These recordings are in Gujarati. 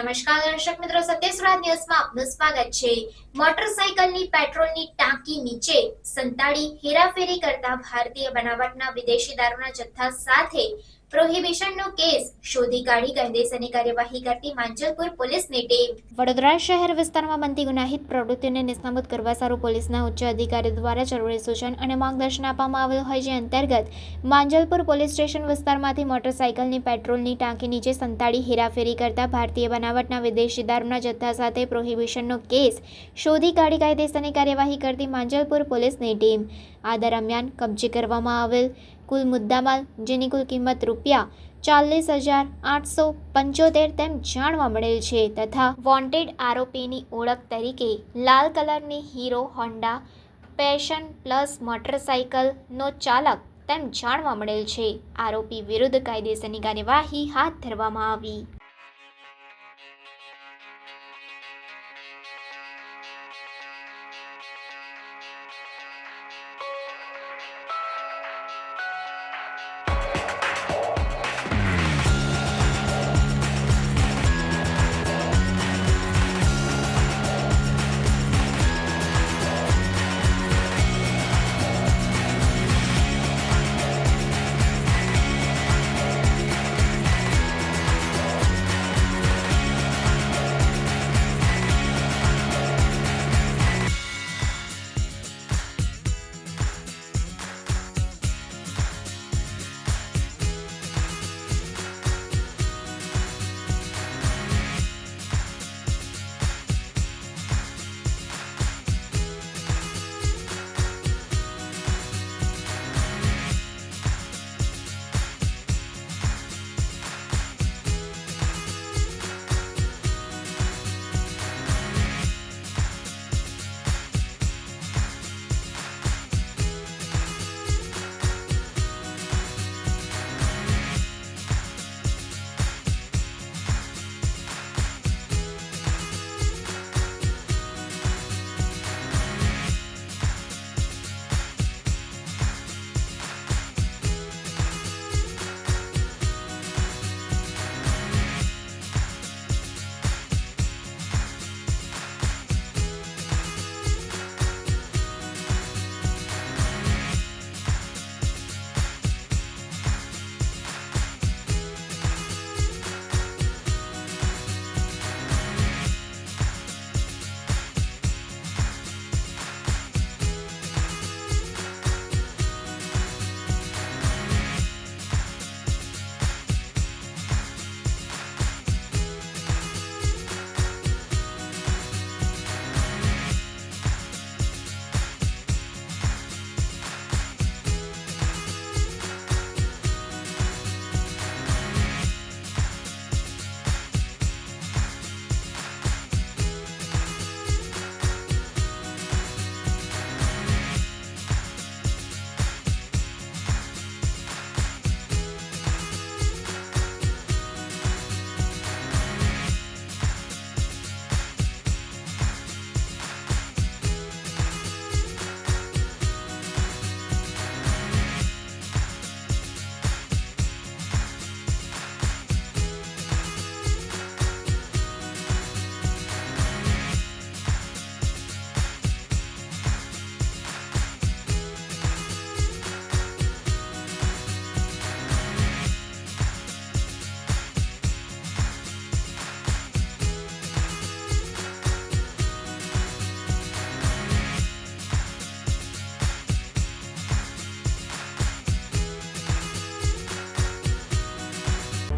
નમસ્કાર દર્શક મિત્રો, સત્ય સુરત ન્યૂઝમાં આપનું સ્વાગત છે। મોટરસાયકલની પેટ્રોલની ટાંકી નીચે સંતાડી હેરાફેરી કરતા ભારતીય બનાવટના વિદેશી દારૂના જથ્થા સાથે પ્રોહિબિશનનો કેસ શોધી કાઢી કાયદેસરની કાર્યવાહી કરતી માંજલપુર પોલીસની ટીમ। વડોદરા શહેર વિસ્તારમાં બનતી ગુનાહિત પ્રવૃત્તિઓને નિસ્નાબૂદ કરવા સારું પોલીસના ઉચ્ચ અધિકારીઓ દ્વારા જરૂરી સૂચન અને માર્ગદર્શન આપવામાં આવેલ હોય, જે અંતર્ગત માંજલપુર પોલીસ સ્ટેશન વિસ્તારમાંથી મોટરસાયકલની પેટ્રોલની ટાંકી નીચે સંતાડી હેરાફેરી કરતા ભારતીય બનાવટના વિદેશી દારૂના જથ્થા સાથે પ્રોહિબિશનનો કેસ શોધી કાઢી કાયદેસરની કાર્યવાહી કરતી માંજલપુર પોલીસની ટીમ। આ દરમિયાન કબજે કરવામાં આવેલ કુલ મુદ્દામાલ, જેની કુલ કિંમત ₹40,875 તેમ જાણવા મળેલ છે, તથા વોન્ટેડ આરોપીની ઓળખ તરીકે લાલ કલરની હીરો હોન્ડા પેશન પ્લસ મોટરસાયકલનો ચાલક તેમ જાણવા મળેલ છે। આરોપી વિરુદ્ધ કાયદેસરની કાર્યવાહી હાથ ધરવામાં આવી।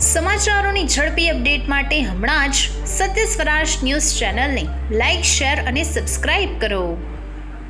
સમાચારોની ઝડપી અપડેટ માટે હમણાં જ સત્ય સ્વરાજ ન્યૂઝ ચેનલને લાઇક, શેર અને સબસ્ક્રાઇબ કરો।